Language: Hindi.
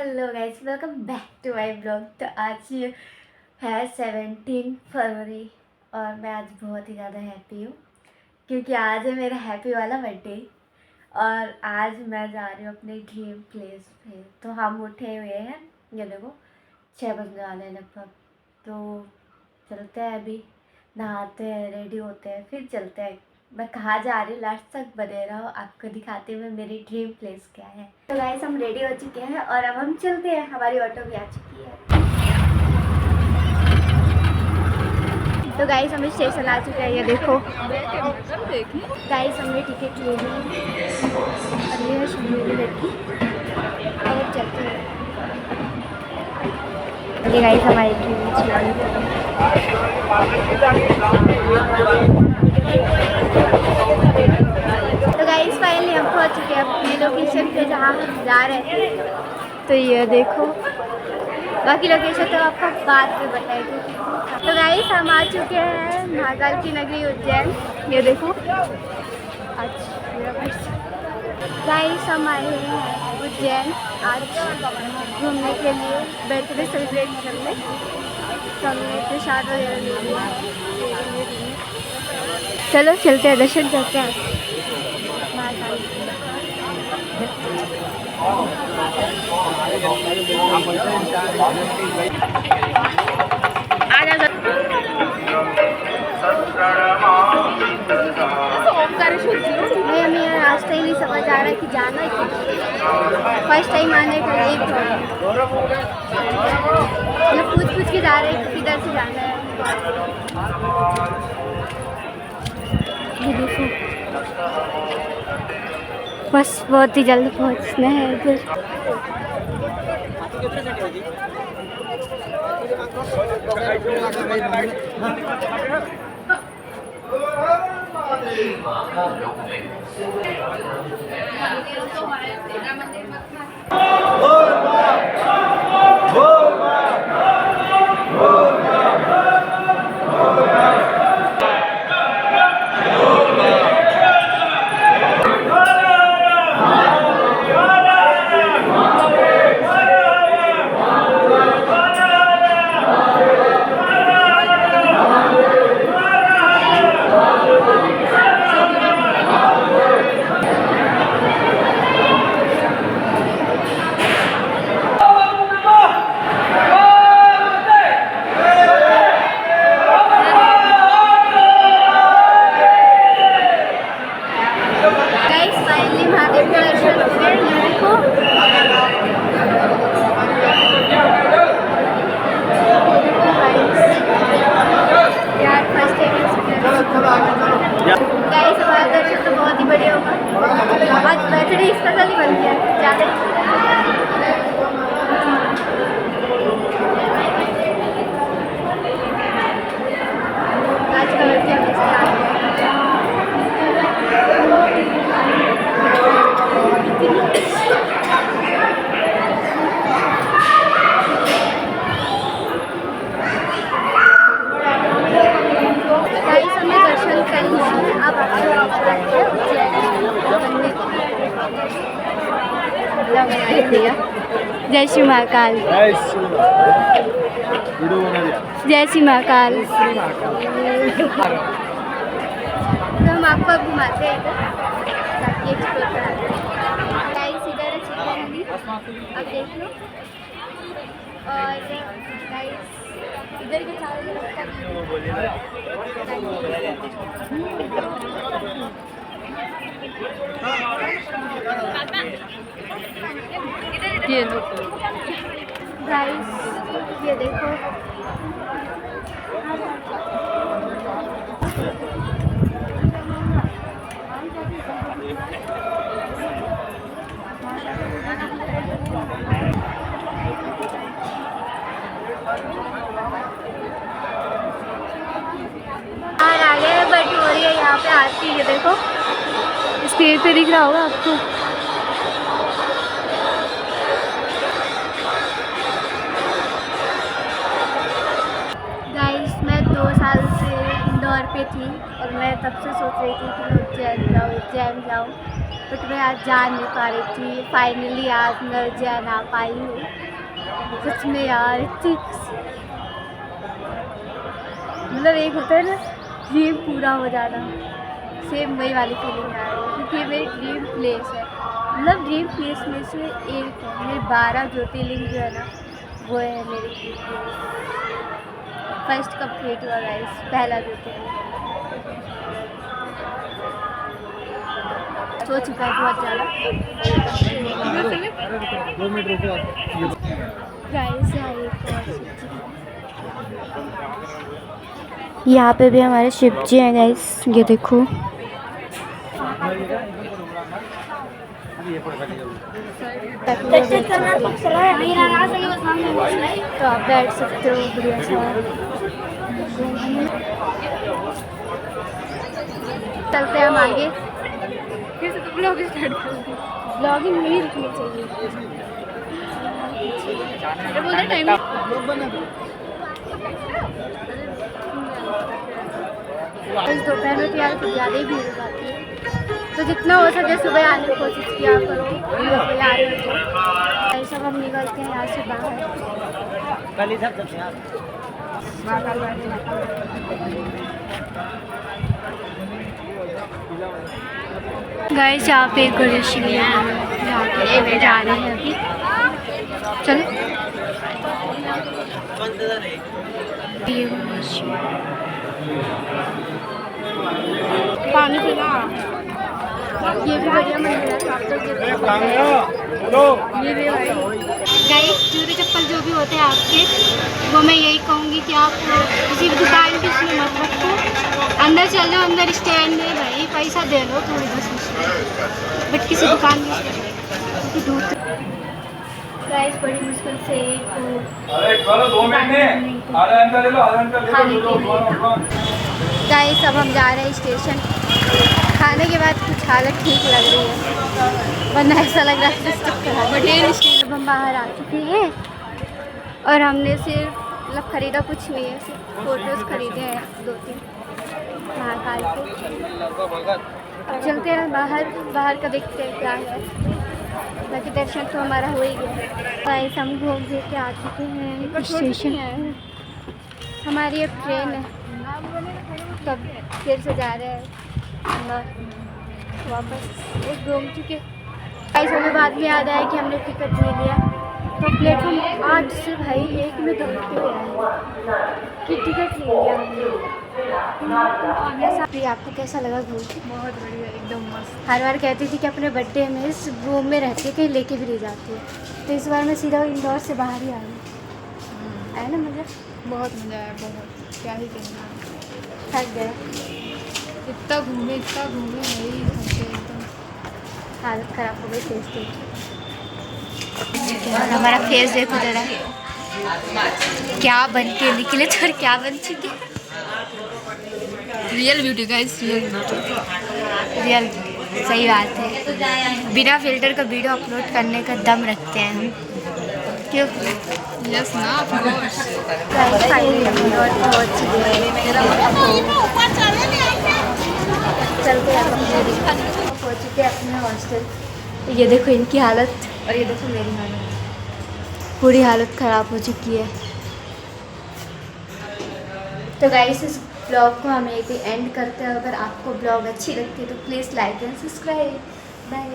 Hello guys, welcome back to my blog. तो आज ये है 17 फरवरी और मैं आज बहुत ही ज़्यादा हैप्पी हूँ क्योंकि आज है मेरा हैप्पी वाला बर्थडे। और आज मैं जा रही हूँ अपने ड्रीम प्लेस पे। तो हम उठे हुए हैं, ये देखो 6 बजने वाले हैं लगभग। तो चलते हैं, अभी नहाते हैं, रेडी होते हैं, फिर चलते हैं। मैं कहाँ जा रही हूँ लास्ट तक बने रहो, आपको दिखाती हूँ मैं मेरी ड्रीम प्लेस क्या है। तो गाइस हम रेडी हो चुके हैं और अब हम चलते हैं। हमारी ऑटो भी आ चुकी है। तो गाइस हम स्टेशन आ चुके हैं, ये देखो गाइस हमने टिकट ले ली और ये है शर्मीली लड़की। अब चलते हैं। ये गाइस हमारी ड्रीम तो गाइस फाइनली हम पहुंच चुके हैं अपनी लोकेशन पे जहाँ हम जा रहे हैं। तो ये देखो, बाकी लोकेशन तो आपको बाद में बताएगी। तो गाइस हम आ चुके हैं महाकाल की नगरी उज्जैन। ये देखो गाइस हम आए हैं उज्जैन आज घूमने के लिए, बर्थडे सेलिब्रेट करने। तो हमने प्रसाद वगैरह ले लिया। चलो चलते हैं, दर्शन करते हैं महाकाल। हमें रास्ता ही नहीं समझ आ रहा है कि जाना है। फर्स्ट टाइम आने का यही मतलब पूछ के जा रहे हैं किधर से जाना है। ये देखो बस बहुत ही जल्द पहुंचना है इधर। गाइस हमारा दर्शन तो बहुत ही बढ़िया होगा। आज बर्थडे स्पेशल ही बन गया ज़्यादा। आज का बर्थडे जय श्री महाकाल, जय श्री महाकाल। तो हम आपको अब घुमाते हैं इधर, ताकि एक्सप्लोर कराते हैं। गाइस इधर है चिकन ली, अब देख लो। और गाइस इधर के चारों ये गाइस ये देखो और आगे बट हो रही है यहाँ पे आरती। ये देखो स्टेज पे दिख रहा होगा आपको। गाइस मैं 2 साल से इंदौर पे थी और मैं तब से सोच रही थी कि मैं उज्जैन टाइम जाऊँ, बट मैं आज जा नहीं पा रही थी। फाइनली आज मैं उज्जैन आ पाई हूँ। सच में यार इतनी मतलब एक होता है ना ड्रीम पूरा हो जाना, सेम वही वाली फीलिंग आ रही है, क्योंकि ये मेरी ड्रीम प्लेस है। मतलब ड्रीम प्लेस में से एक है, मेरे 12 ज्योतिर्लिंग जो है ना वो है मेरी ड्रीम प्लेस। फर्स्ट कंप्लीट हुआ गाइस, पहला ज्योतिर्लिंग सो चुका है बहुत ज़्यादा। गाइस यहाँ पे भी हमारे शिव जी हैं गाइस, ये देखो। तो आप बैठ सकते हो बढ़िया सा। चलते हैं हम आगे, फिर से तो ब्लॉगिंग स्टार्ट कर दी। ब्लॉगिंग नहीं रुकनी चाहिए। इस दोपहर में यार कुछ ज़्यादा ही भीड़ हो जाती है, तो जितना हो सके सुबह आने की कोशिश किया करो। सुबह आ रहे हो तो सब हम निकलते हैं यहाँ से बाहर। गाइस यहाँ पे गणेश जी जहाँ पे जा रहे हैं अभी। चलो पानी पीना। ये भी बढ़िया मंदिर है। गाइस जूते चप्पल जो भी होते हैं आपके, वो मैं यही कहूँगी कि आप किसी भी दुकान की इसमें मत रखो। अंदर चल जाओ, अंदर स्टैंड में भाई पैसा दे लो थोड़ी 10 बट किसी दुकान की दूर। गाइस बड़ी मुश्किल से गाइस अब हम जा रहे हैं स्टेशन। खाने के बाद कुछ हालत ठीक लग रही है, वरना ऐसा लग रहा है बट स्टेशन हम बाहर आ चुके हैं। और हमने सिर्फ मतलब ख़रीदा कुछ नहीं है, सिर्फ फ़ोटोज़ ख़रीदे हैं 2-3 महाकाल के। अब चलते हैं बाहर का देखते हैं क्या है। बाकी दर्शन तो हमारा हो ही गया। गाइस हम घूम फिर के आ चुके हैं स्टेशन। हमारी अब ट्रेन है, तब फिर से जा रहे हैं वापस। एक घूम चुके गाइस, हमें बाद में याद आया कि हमने टिकट नहीं लिया, तो प्लेटफॉर्म 8 से भाई 1 में दौड़ते हुए आए कि टिकट नहीं लिया हमने। आपको कैसा लगा घूम? बहुत बढ़िया, एकदम मस्त। हर बार कहती थी कि अपने बर्थडे में इस रूम में रहती है, कहीं लेके भी नहीं जाती है, तो इस बार मैं सीधा इंदौर से बाहर ही आ गई। आया ना मज़ा? बहुत मज़ा आया, बहुत, क्या ही कहना। थक गए, इतना घूमे भाई, एकदम हालत ख़राब हो गई। फेस देखिए, हमारा फेस देखो ज़रा, क्या बन के निकले थे और क्या बन चुके। रियल ब्यूटी गाइस, रियल सही बात है। बिना फिल्टर का वीडियो अपलोड करने का दम रखते हैं हम, क्यों? यस ना, चलते हैं पहुँच चुके अपने हॉस्टल। ये देखो इनकी हालत और ये देखो मेरी हालत, पूरी हालत ख़राब हो चुकी है। तो गाइस इस ब्लॉग को हम यहीं पे एंड करते हैं। अगर आपको ब्लॉग अच्छी लगती है तो please like and subscribe. Bye.